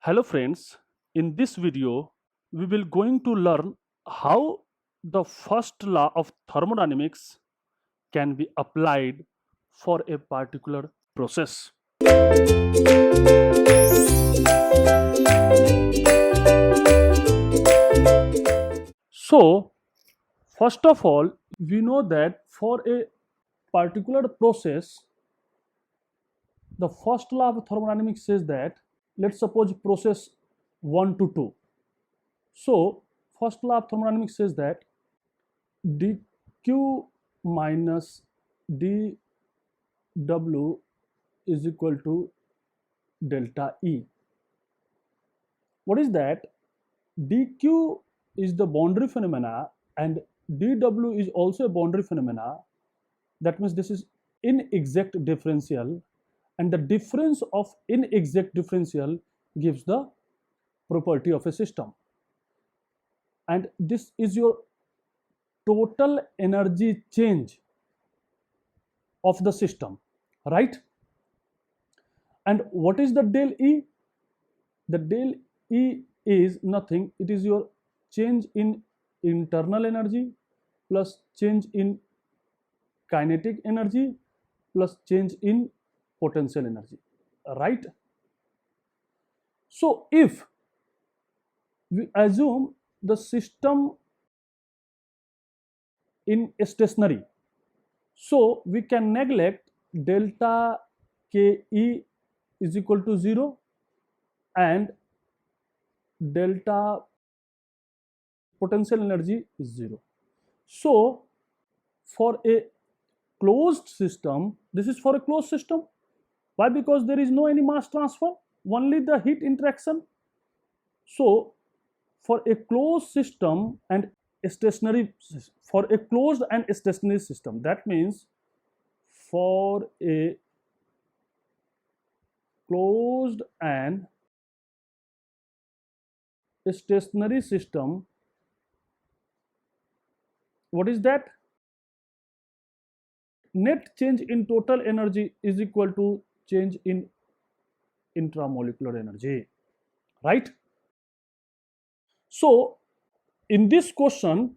Hello friends, in this video we will going to learn how the first law of thermodynamics can be applied for a particular process. So, first of all, we know that for a particular process, the first law of thermodynamics says that, let's suppose process 1 to 2. So, first law of thermodynamics says that dq minus dw is equal to delta E. What is that? dq is the boundary phenomena and dw is also a boundary phenomena. That means this is inexact differential, and the difference of inexact differential gives the property of a system. And this is your total energy change of the system, right? And what is the del E? The del E is nothing, it is your change in internal energy plus change in kinetic energy plus change in potential energy, right? So if we assume the system in stationary, so we can neglect delta Ke is equal to 0 and delta potential energy is 0. So for a closed system, this is for a closed system. Why? Because there is no any mass transfer, only the heat interaction. So for a closed system and stationary, for a closed and stationary system, that means for a closed and stationary system, what is that? Net change in total energy is equal to change in intramolecular energy, right? So in this question,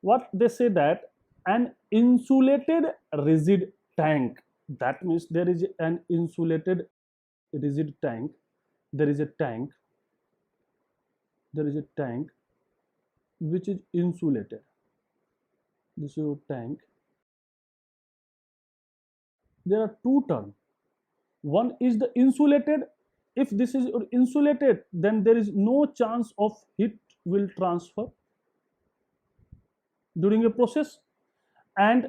what they say that an insulated rigid tank, that means there is an insulated rigid tank, there is a tank, there is a tank which is insulated. This is your tank. There are two terms. One is the insulated. If this is insulated, then there is no chance of heat will transfer during a process. And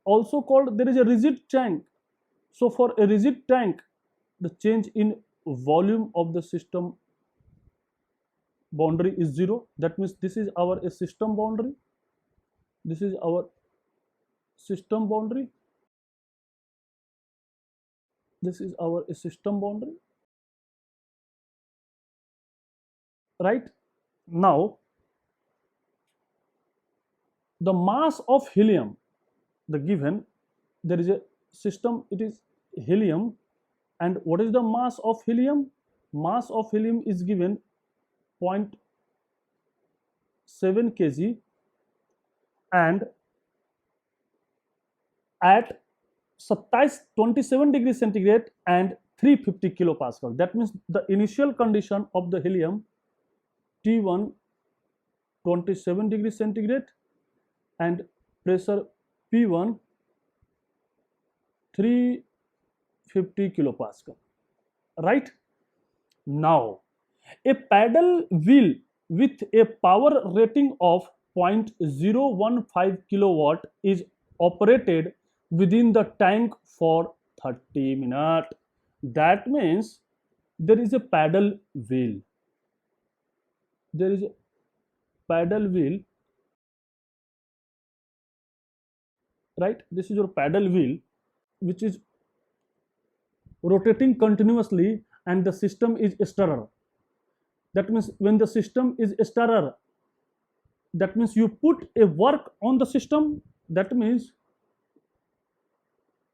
also called, there is a rigid tank. So for a rigid tank, the change in volume of the system boundary is 0. That means this is our a system boundary. This is our system boundary. This is our a system boundary, right? Now the mass of helium, the given, there is a system, it is helium. And what is the mass of helium? Mass of helium is given 0.7 kg, and at 27 degrees centigrade and 350 kilopascal. That means the initial condition of the helium T1 27 degrees centigrade and pressure P1 350 kilopascal, right? Now a paddle wheel with a power rating of 0.015 kilowatt is operated within the tank for 30 minutes. That means there is a paddle wheel. There is a paddle wheel, right? This is your paddle wheel which is rotating continuously and the system is stirrer. That means when the system is stirrer, that means you put a work on the system. That means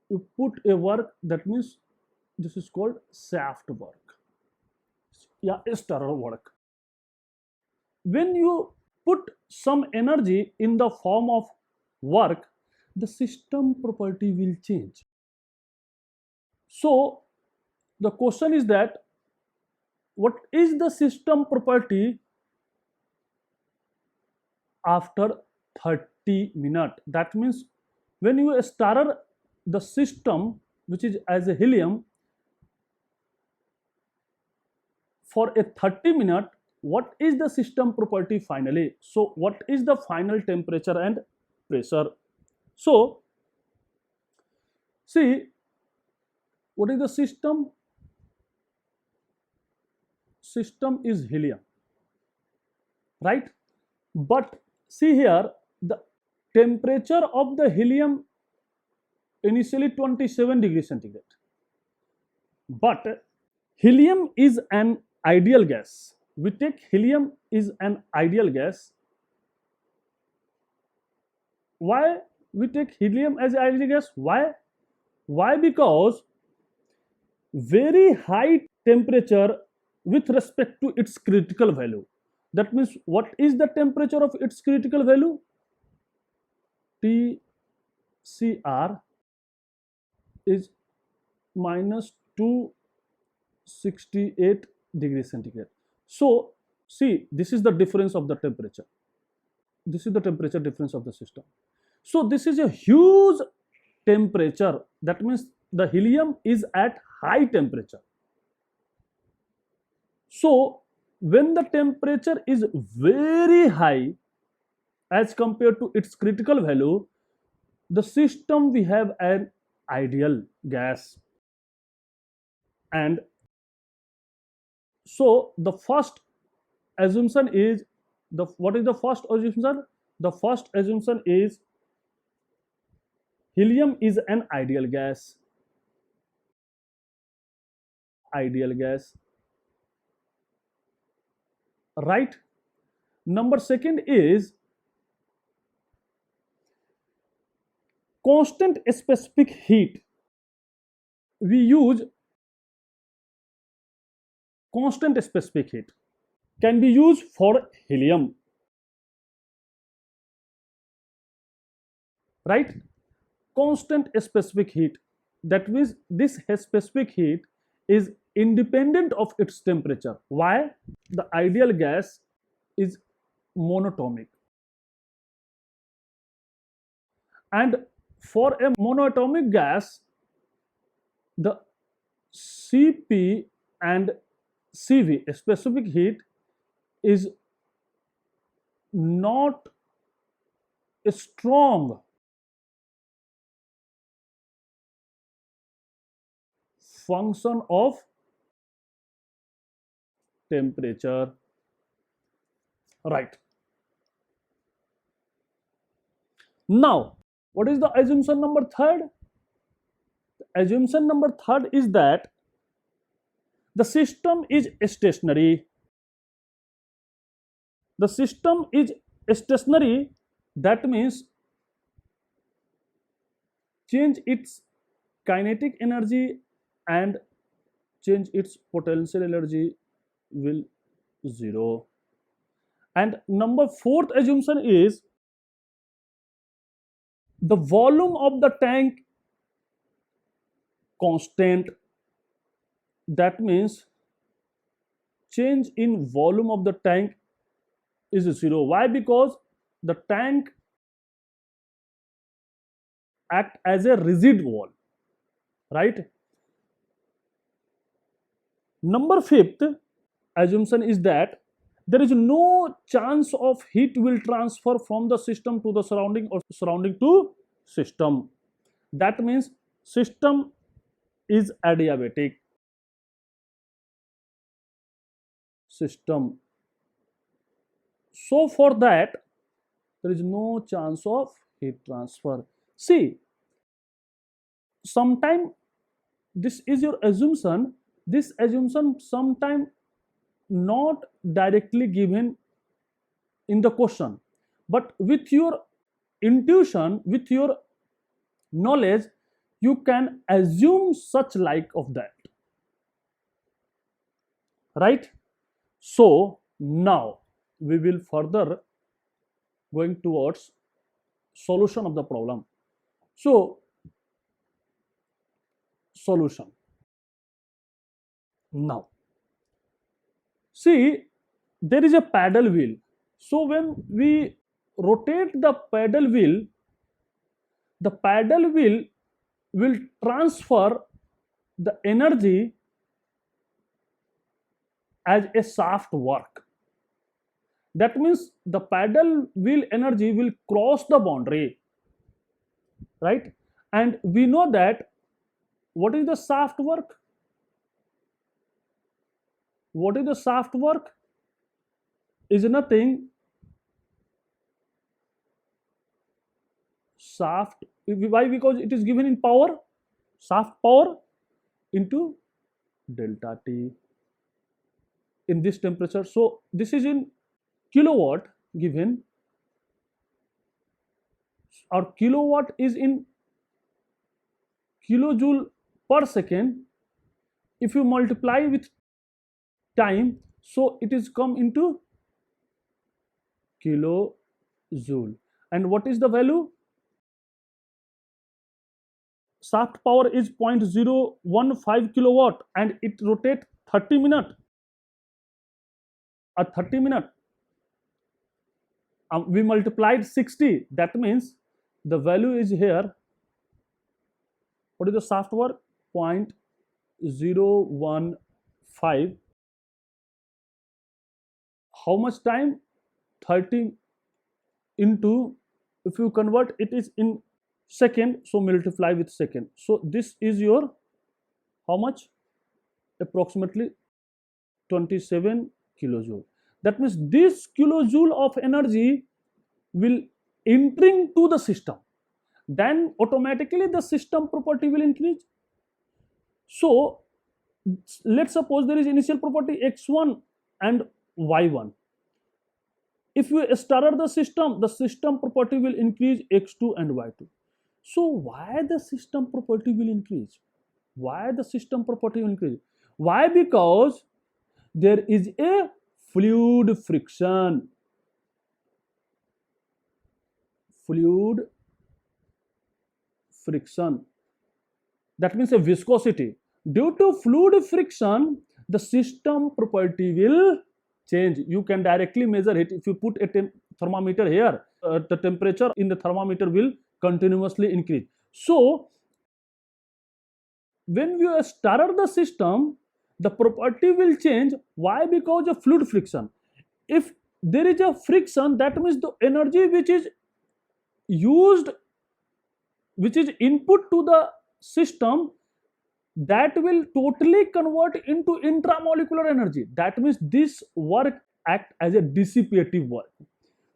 you put a work, that means this is called shaft work. या stirrer work. When you put some energy in the form of work, the system property will change. So the question is that what is the system property after 30 minutes? That means when you stir the system which is as a helium for a 30-minute, what is the system property finally? So what is the final temperature and pressure? So see, what is the system? System is helium, right? But see here, the temperature of the helium initially 27 degrees centigrade, but helium is an ideal gas. We take helium is an ideal gas. Why we take helium as ideal gas? Why? Because very high temperature with respect to its critical value. That means what is the temperature of its critical value? TCR is minus 268 degrees centigrade. So see, this is the difference of the temperature. This is the temperature difference of the system. So this is a huge temperature. That means the helium is at high temperature. So when the temperature is very high as compared to its critical value, the system we have an ideal gas. And so the first assumption is what is the first assumption? The first assumption is helium is an ideal gas. Ideal gas. Right? Number second is constant specific heat. We use constant specific heat can be used for helium, right? Constant specific heat, that means this specific heat is independent of its temperature. Why? The ideal gas is monatomic, and for a monatomic gas the Cp and Cv specific heat is not a strong function of temperature, right? Now what is the assumption number third? Assumption number third is that the system is stationary. The system is stationary, that means change its kinetic energy and change its potential energy will zero. And number fourth assumption is the volume of the tank constant. That means change in volume of the tank is zero. Why? Because the tank act as a rigid wall, right? Number fifth assumption is that there is no chance of heat will transfer from the system to the surrounding or surrounding to system. That means system is adiabatic. System. So for that there is no chance of heat transfer. See, sometime this is your assumption. This assumption sometime not directly given in the question, but with your intuition, with your knowledge, you can assume such like of that, right? So now we will further going towards solution of the problem. So solution. Now see, there is a paddle wheel. So when we rotate the paddle wheel will transfer the energy as a shaft work. That means the paddle wheel energy will cross the boundary, right? And we know that what is the shaft work? What is the shaft work? Is nothing. Shaft, why? Because it is given in power, shaft power into delta T in this temperature. So this is in kilowatt given, or kilowatt is in kilojoule per second. If you multiply with time, so it is come into kilojoule. And what is the value? Shaft power is 0.015 kilowatt and it rotates 30 minutes. At 30 minutes, we multiplied 60. That means the value is here. What is the shaft work? 0.015. How much time? 30 into, if you convert it is in second, so multiply with second. So this is your, how much? Approximately 27 kilojoule. That means this kilojoule of energy will entering to the system. Then automatically the system property will increase. So let's suppose there is initial property x1 and y1. If you stir the system property will increase x2 and y2. So why the system property will increase? Why the system property will increase? Why? Because there is a fluid friction. Fluid friction. That means a viscosity. Due to fluid friction, the system property will change. You can directly measure it. If you put a thermometer here, the temperature in the thermometer will continuously increase. So when you stir the system, the property will change. Why? Because of fluid friction. If there is a friction, that means the energy which is used, which is input to the system, that will totally convert into intramolecular energy. That means this work act as a dissipative work.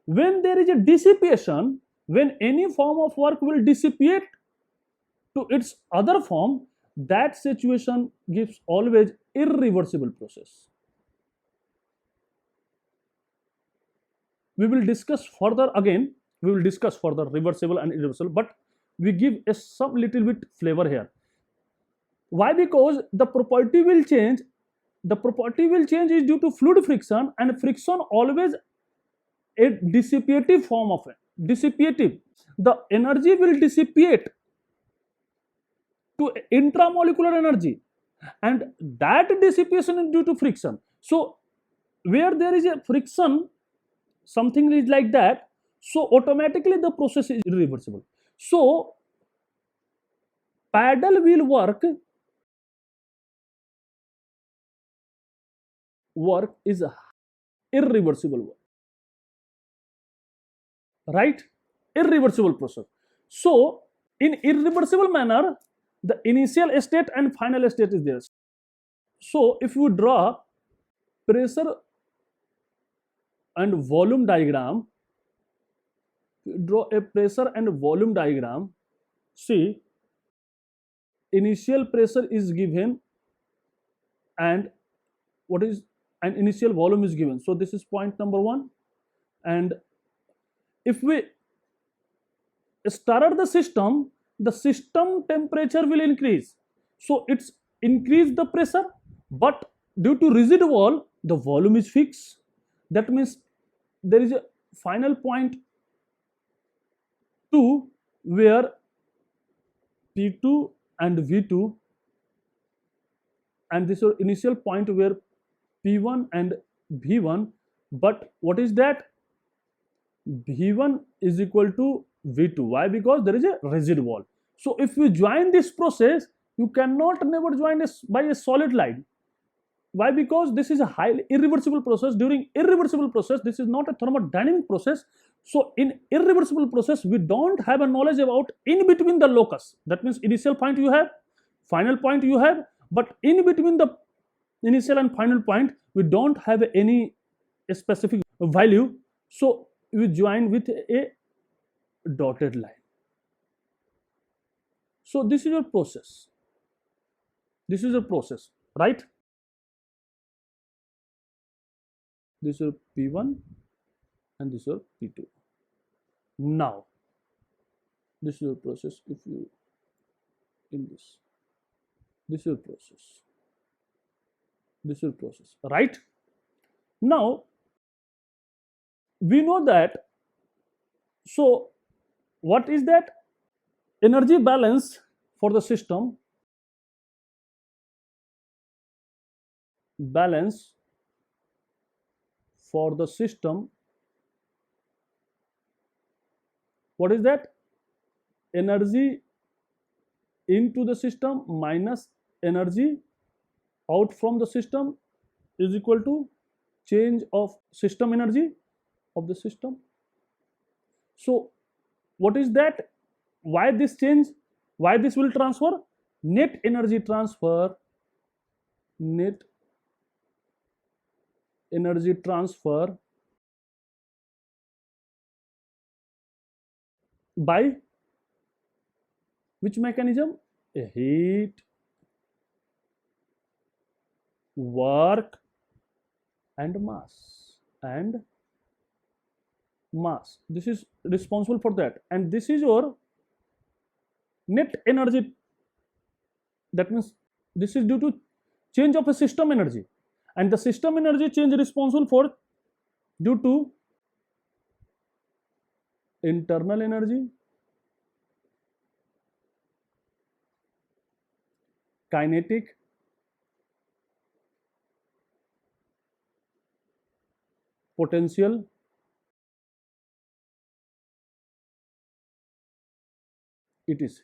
When there is a dissipation, when any form of work will dissipate to its other form, that situation gives always irreversible process. We will discuss further again. We will discuss further reversible and irreversible, but we give a some little bit flavor here. Why? Because the property will change. The property will change is due to fluid friction, and friction always a dissipative form of it. Dissipative. The energy will dissipate to intramolecular energy, and that dissipation is due to friction. So where there is a friction, something is like that, so automatically the process is irreversible. So paddle wheel work is irreversible work, right? Irreversible process. So in irreversible manner, the initial state and final state is there. So if you draw pressure and volume diagram, draw a pressure and volume diagram. See, initial pressure is given and what is an initial volume is given. So this is point number 1. And if we stir the system temperature will increase. So it's increase the pressure, but due to rigid wall, the volume is fixed. That means there is a final point 2 where P2 and V2, and this is initial point where P1 and V1, but what is that? V1 is equal to V2. Why? Because there is a rigid wall. So if you join this process, you cannot never join this by a solid line. Why? Because this is a highly irreversible process. During irreversible process, this is not a thermodynamic process. So in irreversible process, we don't have a knowledge about in between the locus. That means initial point you have, final point you have, but in between the initial and final point, we don't have any specific value. So we join with a dotted line. So this is your process. This is a process, right? This is P1 and this is P2. Now, this is your process. If you in this is your process. This is your process, right? Now, we know that. So, what is that? Energy balance for the system. Balance for the system. What is that? Energy into the system minus energy out from the system is equal to change of system energy of the system. So what is that? Why this change? Why this will transfer? Net energy transfer. Net energy transfer by which mechanism? A heat, work and mass. This is responsible for that, and this is your net energy. That means this is due to change of a system energy, and the system energy change responsible for due to internal energy, kinetic, potential, it is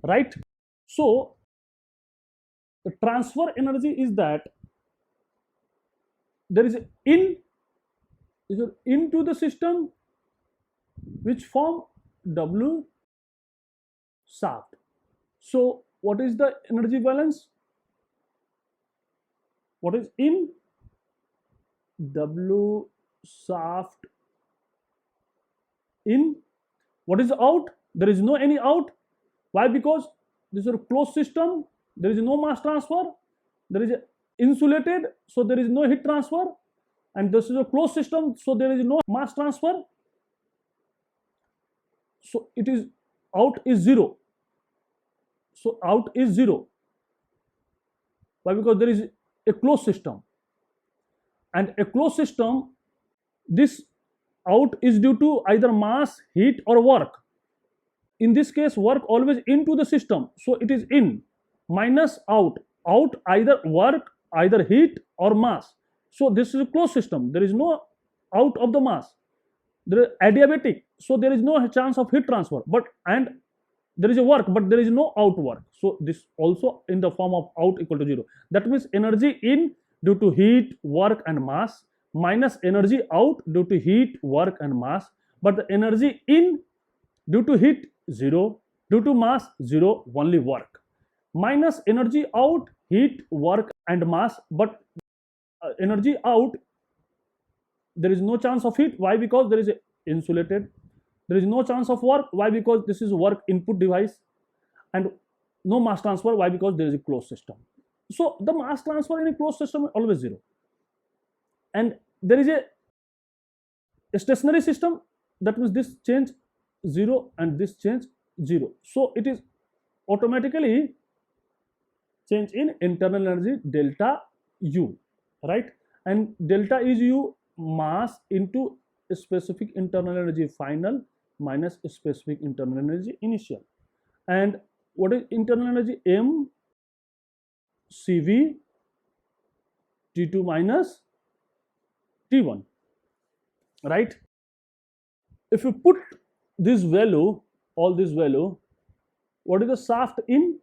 right. So the transfer energy is that there is into the system which form W shaft. So what is the energy balance? What is in? W shaft in. What is out? There is no any out. Why? Because this is a closed system. There is no mass transfer. There is a insulated, so there is no heat transfer, and this is a closed system, so there is no mass transfer. So it is out is zero. So out is zero. Why? Because there is a closed system, and a closed system, this out is due to either mass, heat, or work. In this case, work always into the system, so it is in minus out. Out either work, either heat or mass. So this is a closed system. There is no out of the mass. There is adiabatic, so there is no chance of heat transfer. But and there is a work, but there is no out work. So this also in the form of out equal to zero. That means energy in due to heat, work, and mass minus energy out due to heat, work, and mass. But the energy in due to heat 0, due to mass 0, only work, minus energy out, heat, work, and mass. But energy out, there is no chance of heat. Why? Because there is a insulated. There is no chance of work. Why? Because this is work input device. And no mass transfer. Why? Because there is a closed system. So the mass transfer in a closed system is always 0. And there is a stationary system. That means this change 0 and this change 0. So it is automatically change in internal energy delta U, right? And delta is U mass into specific internal energy final minus specific internal energy initial. And what is internal energy? M CV T2 minus T1, right? If you put this value, all this value, what is the shaft in?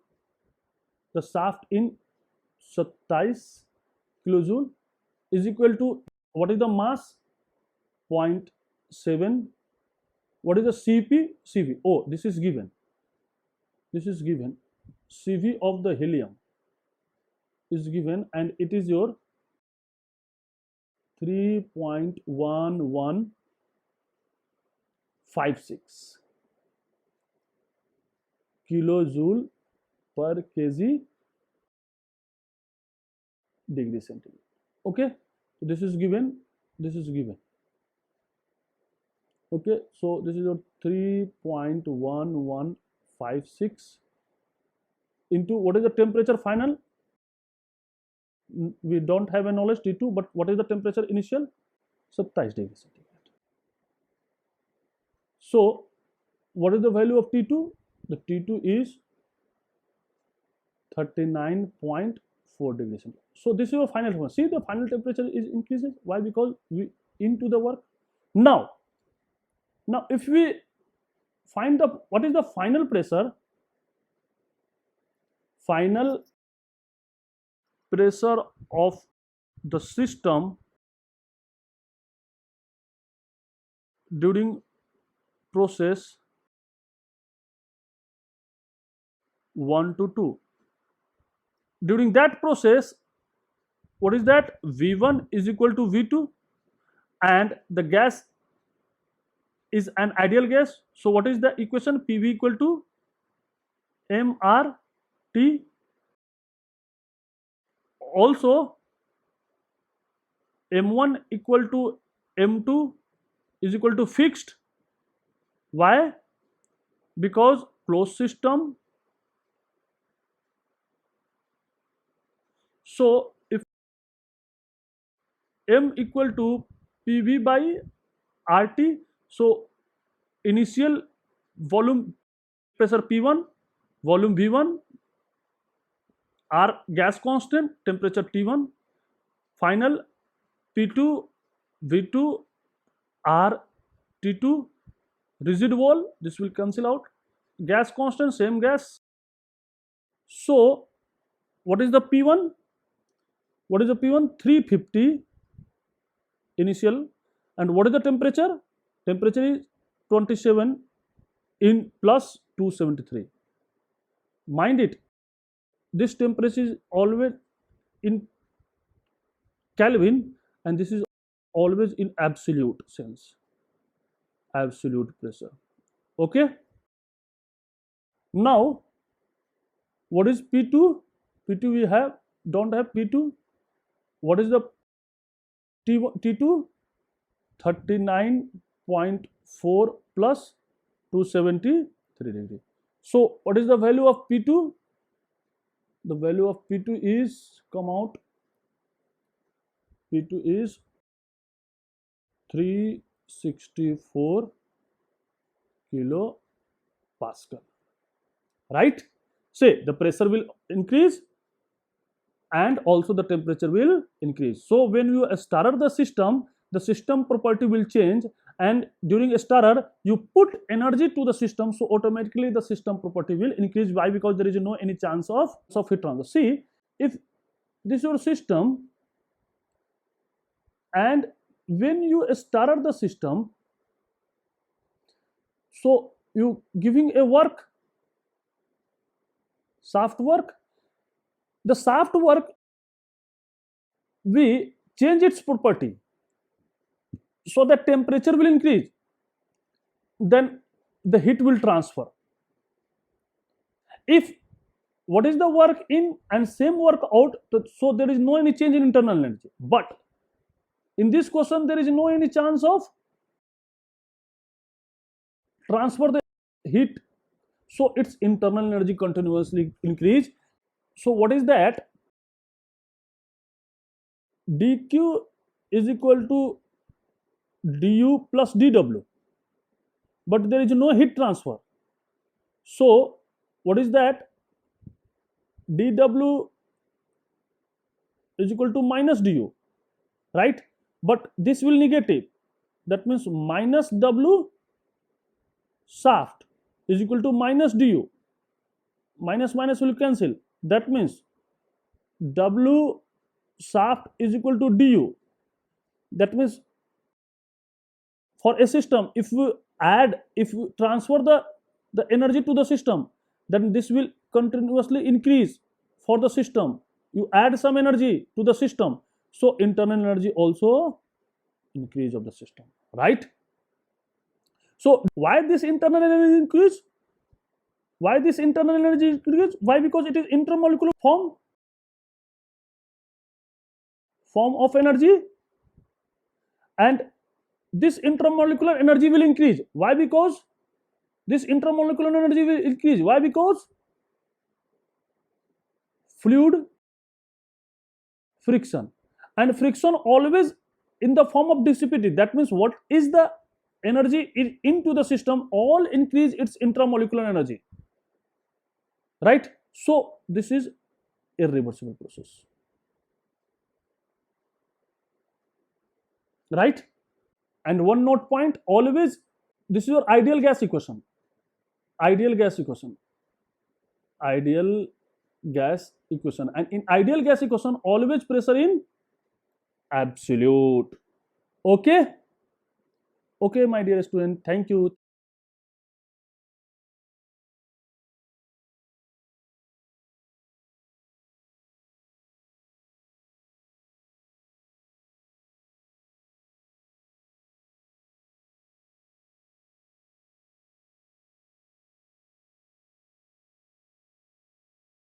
The shaft in 27 kilojoule is equal to, what is the mass? 0.7. What is the CP? CV. Oh, this is given. This is given. CV of the helium is given, and it is your 3.1156 kilojoule per kg degree centigrade. Okay, so this is given, this is given. Okay, so this is your 3.1156 into, what is the temperature final? We don't have a knowledge T2, but what is the temperature initial? 27 degrees centigrade. So what is the value of T2? The T2 is 39.4 degrees centigrade. So this is your final temperature. See, the final temperature is increases. Why? Because we into the work. Now if we find the, what is the final pressure? Final pressure of the system during process 1 to 2. During that process, what is that? V1 is equal to V2, and the gas is an ideal gas. So what is the equation? PV equal to mRT. Also M1 equal to M2 is equal to fixed. Why? Because closed system. So if M equal to PV by RT, so initial volume pressure P1, volume V1, R gas constant, temperature T1, final P2, V2, R T2, residual, this will cancel out, gas constant, same gas. So what is the P1? What is the P1? 350 initial. And what is the temperature? Temperature is 27 in plus 273. Mind it, this temperature is always in Kelvin, and this is always in absolute sense, absolute pressure. Okay, now what is P2? P2 we have, don't have P2. What is the T2? 39.4 plus 273 degree. So what is the value of P2? The value of P2 is, come out, P2 is 364 kilopascal, right? Say the pressure will increase and also the temperature will increase. So when you start the system property will change, and during a starter you put energy to the system, so automatically the system property will increase. Why? Because there is no any chance of heat transfer. See, if this is your system and when you start the system, so you giving a work, shaft work, the shaft work we change its property, so the temperature will increase, then the heat will transfer. If what is the work in and same work out, so there is no any change in internal energy. But in this question there is no any chance of transfer the heat, so its internal energy continuously increase. So what is that? dq is equal to du plus dw, but there is no heat transfer. So what is that? dw is equal to minus du, right? But this will negative. That means minus w shaft is equal to minus du. Minus minus will cancel. That means w shaft is equal to du. That means for a system, if we transfer the energy to the system, then this will continuously increase for the system. You add some energy to the system, so internal energy also increase of the system, right? So why this internal energy increase? Why this internal energy increase? Why? Because it is intermolecular form of energy, and this intermolecular energy will increase. Why? Because this intermolecular energy will increase. Why? Because fluid friction, and friction always in the form of dissipated. That means what is the energy into the system, all increase its intramolecular energy, right? So this is irreversible process, right? And one note point, always, this is your ideal gas equation. Ideal gas equation. Ideal gas equation. And in ideal gas equation, always pressure in absolute. Okay? Okay, my dear student, thank you.